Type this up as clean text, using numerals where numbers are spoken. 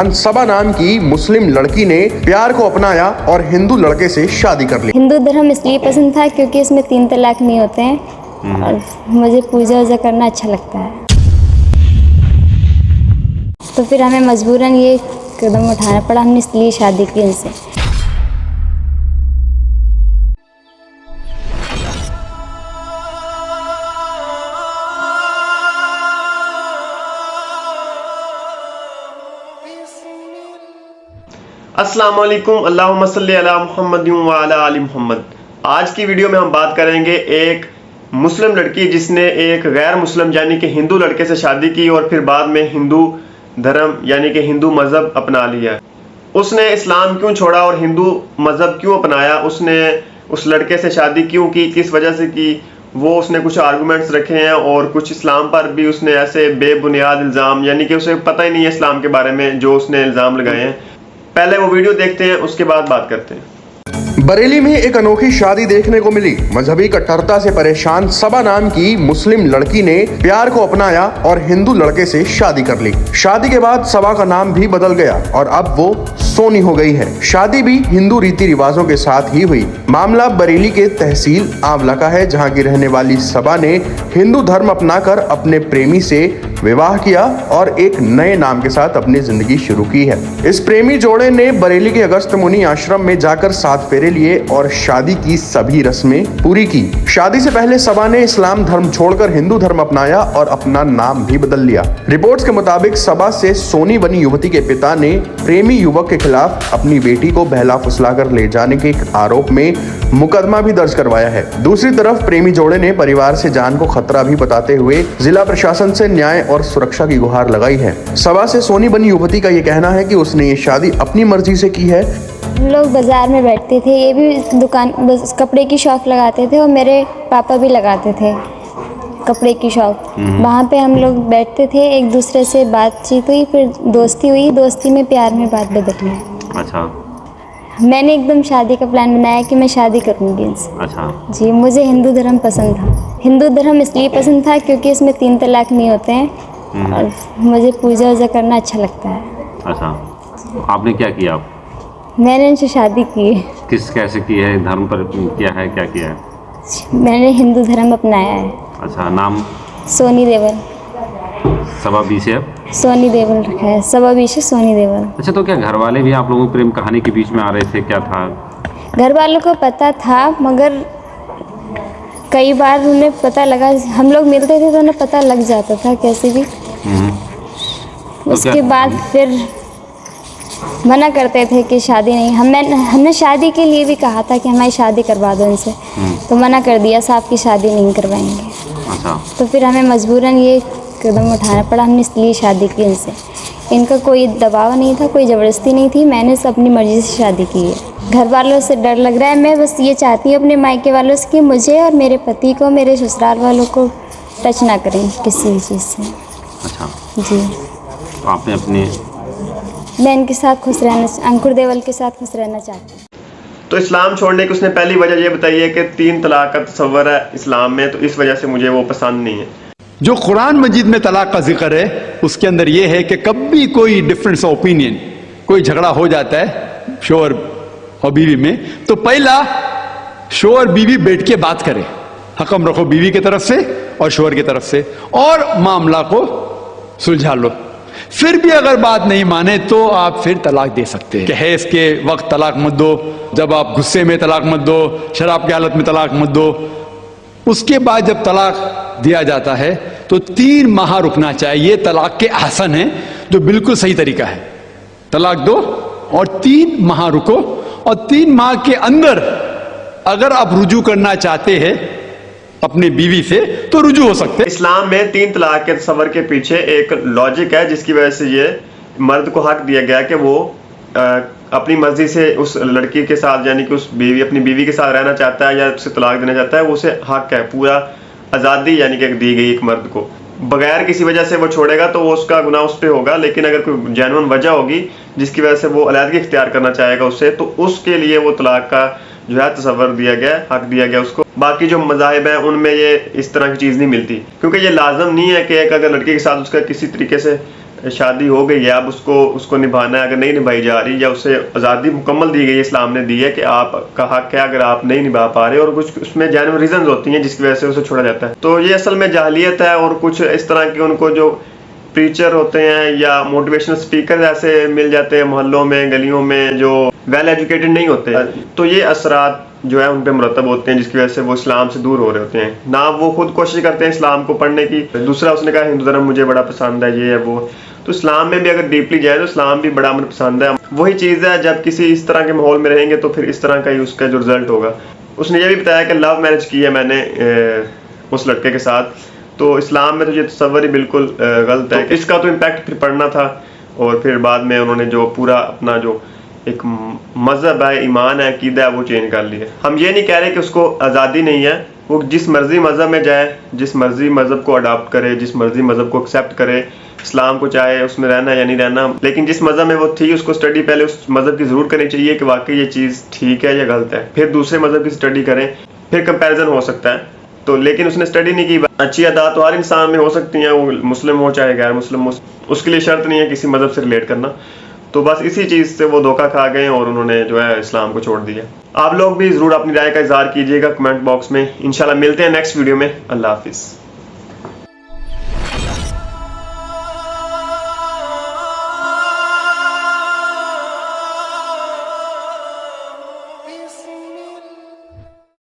सबा नाम की मुस्लिम लड़की ने प्यार को अपनाया और हिंदू लड़के से शादी कर ली। हिंदू धर्म इसलिए पसंद था क्योंकि इसमें 3 तलाक नहीं होते हैं और मुझे पूजा वूजा करना अच्छा लगता है, तो फिर हमें मजबूरन ये कदम उठाना पड़ा। हमने इसलिए शादी की इनसे। अस्सलाम वालेकुम, अल्लाहुम्मा सल्ली अला मुहम्मद व अला आलि मुहम्मद। आज की वीडियो में हम बात करेंगे एक मुस्लिम लड़की जिसने एक गैर मुस्लिम यानी कि हिंदू लड़के से शादी की और फिर बाद में हिंदू धर्म यानी कि हिंदू मज़हब अपना लिया। उसने इस्लाम क्यों छोड़ा और हिंदू मज़हब क्यों अपनाया, उसने उस लड़के से शादी क्यों की, किस वजह से की, वो उसने कुछ आर्गूमेंट्स रखे हैं और कुछ इस्लाम पर भी उसने ऐसे बेबुनियाद इल्ज़ाम यानी कि उसे पता ही नहीं है इस्लाम के बारे में जो उसने इल्ज़ाम लगाए हैं। पहले वो वीडियो देखते हैं, उसके बाद बात करते हैं। बरेली में एक अनोखी शादी देखने को मिली। मजहबी कट्टरता से परेशान सबा नाम की मुस्लिम लड़की ने प्यार को अपनाया और हिंदू लड़के से शादी कर ली। शादी के बाद सबा का नाम भी बदल गया और अब वो सोनी हो गई है। शादी भी हिंदू रीति रिवाजों के साथ ही हुई। मामला बरेली के तहसील आंवला का है, जहां की रहने वाली सबा ने हिंदू धर्म अपनाकर अपने प्रेमी से विवाह किया और एक नए नाम के साथ अपनी जिंदगी शुरू की है। इस प्रेमी जोड़े ने बरेली के अगस्त मुनि आश्रम में जाकर 7 फेरे लिए और शादी की सभी रस्में पूरी की। शादी से पहले सबा ने इस्लाम धर्म छोड़कर हिंदू धर्म अपनाया और अपना नाम भी बदल लिया। रिपोर्ट्स के मुताबिक सबा से सोनी बनी युवती के पिता ने प्रेमी युवक के खिलाफ अपनी बेटी को बहला फुसलाकर ले जाने के आरोप में मुकदमा भी दर्ज करवाया है। दूसरी तरफ प्रेमी जोड़े ने परिवार से जान को खतरा भी बताते हुए जिला प्रशासन से न्याय और सुरक्षा की गुहार लगाई है। सबा से सोनी बनी युवती का ये कहना है कि उसने ये शादी अपनी मर्जी से की है। हम लोग बाज़ार में बैठते थे, ये भी दुकान बस कपड़े की शॉप लगाते थे और मेरे पापा भी लगाते थे कपड़े की शॉप। वहाँ पे हम लोग बैठते थे, एक दूसरे से बातचीत हुई, फिर दोस्ती हुई, दोस्ती में प्यार में बात बदल गई। अच्छा, मैंने एकदम शादी का प्लान बनाया कि मैं शादी करूँगी इनसे। अच्छा जी, मुझे हिंदू धर्म पसंद था। हिंदू धर्म इसलिए पसंद था क्योंकि इसमें 3 तलाक नहीं होते हैं और मुझे पूजा वूजा करना अच्छा लगता है। अच्छा, आपने क्या किया? आप मैंने इनसे शादी की है। किस कैसे की है? धर्म पर किया है? क्या किया है? मैंने हिंदू धर्म अपनाया है। अच्छा, नाम सोनी देवल। सबा बी से? सोनी देवल रखा है, सबा बी से सोनी देवल। अच्छा, तो क्या घर वाले भी आप लोगों की प्रेम कहानी के बीच में आ रहे थे? क्या था? घर वालों को पता था, मगर कई बार उन्हें पता लगा, हम लोग मिलते थे तो उन्हें पता लग जाता था कैसे भी। तो उसके बाद फिर मना करते थे कि शादी नहीं। हमने शादी के लिए भी कहा था कि हमारी शादी करवा दो इनसे, तो मना कर दिया, साहब की शादी नहीं करवाएंगे। अच्छा, तो फिर हमें मजबूरन ये कदम उठाना पड़ा। हमने इसलिए शादी की इनसे। इनका कोई दबाव नहीं था, कोई ज़बरदस्ती नहीं थी, मैंने अपनी मर्ज़ी से शादी की है। घर वालों से डर लग रहा है, मैं बस ये चाहती हूँ अपने मायके वालों से कि मुझे और मेरे पति को, मेरे ससुराल वालों को टच ना करें किसी भी चीज़ से। अच्छा जी, तो आपने अपने मैं इनके साथ खुश रहना, अंकुर देवल के साथ खुश रहना चाहती हूँ। तो इस्लाम छोड़ने की उसने पहली वजह ये बताई है कि 3 तलाक का तस्वर है इस्लाम में, तो इस वजह से मुझे वो पसंद नहीं है। जो कुरान मजीद में तलाक का जिक्र है उसके अंदर यह है कि कभी कोई डिफरेंस ऑफ ओपिनियन, कोई झगड़ा हो जाता है शोहर और बीवी में, तो पहला शोहर बीवी बैठ के बात करे, हकम रखो बीवी की तरफ से और शोहर की तरफ से, और मामला को सुलझा लो। फिर भी अगर बात नहीं माने तो आप फिर तलाक दे सकते हैं। हैज़ के वक्त तलाक मत दो, जब आप गुस्से में तलाक मत दो, शराब की हालत में तलाक मत दो। उसके बाद जब तलाक दिया जाता है तो 3 माह रुकना चाहिए। तलाक के आसन है जो बिल्कुल सही तरीका है। तलाक दो और 3 माह रुको, और 3 माह के अंदर अगर आप रुजू करना चाहते हैं अपनी बीवी से तो रुजू हो सकते हैं। इस्लाम में 3 तलाक के तस्वर के पीछे एक लॉजिक है जिसकी वजह से ये मर्द को हक दिया गया कि वो अपनी मर्जी से उस लड़की के साथ यानी कि उस बीवी अपनी बीवी के साथ रहना चाहता है या उसे तलाक देना चाहता है, वो उसे हक है, पूरा आज़ादी यानी कि दी गई एक मर्द को। बगैर किसी वजह से वो छोड़ेगा तो वो उसका गुनाह उस पर होगा, लेकिन अगर कोई जेन्युइन वजह होगी जिसकी वजह से वो अलहदगी इख्तियार करना चाहेगा उससे, तो उसके लिए वो तलाक का जो है तस्वर दिया गया, हक दिया गया उसको। बाकी जो मज़ाहिब हैं उनमें ये इस तरह की चीज़ नहीं मिलती, क्योंकि ये लाजम नहीं है कि एक अगर लड़के के साथ उसका किसी तरीके से शादी हो गई है, अब उसको निभाना है, अगर नहीं निभाई जा रही या उसे आज़ादी मुकम्मल दी गई है, इस्लाम ने दी है कि आपका हक है, अगर आप नहीं निभा पा रहे और कुछ उसमें जेन्युइन रीजंस होती हैं जिसकी वजह से उसे छोड़ा जाता है, तो ये असल में जाहिलियत है। और कुछ इस तरह के उनको जो प्रीचर होते हैं या मोटिवेशनल स्पीकर ऐसे मिल जाते हैं मोहल्लों में, गलियों में, जो वेल एजुकेटेड नहीं होते, तो ये असरात जो है उन पे मुरतब होते हैं जिसकी वजह से वो इस्लाम से दूर हो रहे होते हैं। ना वो खुद कोशिश करते हैं इस्लाम को पढ़ने की। दूसरा, उसने कहा हिंदू धर्म मुझे बड़ा पसंद है, ये है वो, तो इस्लाम में भी अगर डीपली जाए तो इस्लाम भी बड़ा अमर पसंद है। वही चीज़ है, जब किसी इस तरह के माहौल में रहेंगे तो फिर इस तरह का ही उसका जो रिजल्ट होगा। उसने ये भी बताया कि लव मैरिज की है मैंने उस लड़के के साथ, तो इस्लाम में तो ये तसव्वुर ही बिल्कुल गलत है। इसका तो इम्पैक्ट फिर पड़ना था, और फिर बाद में उन्होंने जो पूरा अपना जो एक मज़हब है, ईमान है, अकीदा है, वो चेंज कर लिया। हम ये नहीं कह रहे कि उसको आज़ादी नहीं है, वो जिस मर्जी मज़हब में जाए, जिस मर्जी मज़हब को अडॉप्ट करे, जिस मर्जी मज़हब को एक्सेप्ट करे, इस्लाम को चाहे उसमें रहना या नहीं रहना, लेकिन जिस मज़हब में वो थी उसको स्टडी पहले उस मज़हब की ज़रूर करनी चाहिए कि वाकई ये चीज़ ठीक है या गलत है, फिर दूसरे मज़हब की स्टडी करें, फिर कंपैरिजन हो सकता है। तो लेकिन उसने स्टडी नहीं की। अच्छी अदात तो हर इंसान में हो सकती हैं, वो मुस्लिम हो चाहे गैर मुस्लिम हो, उसके लिए शर्त नहीं है किसी मज़हब से रिलेट करना। तो बस इसी चीज़ से वो धोखा खा गए और उन्होंने जो है इस्लाम को छोड़ दिया। आप लोग भी ज़रूर अपनी राय का इज़हार कीजिएगा कमेंट बॉक्स में। इंशाल्लाह मिलते हैं नेक्स्ट वीडियो में। अल्लाह हाफिज़।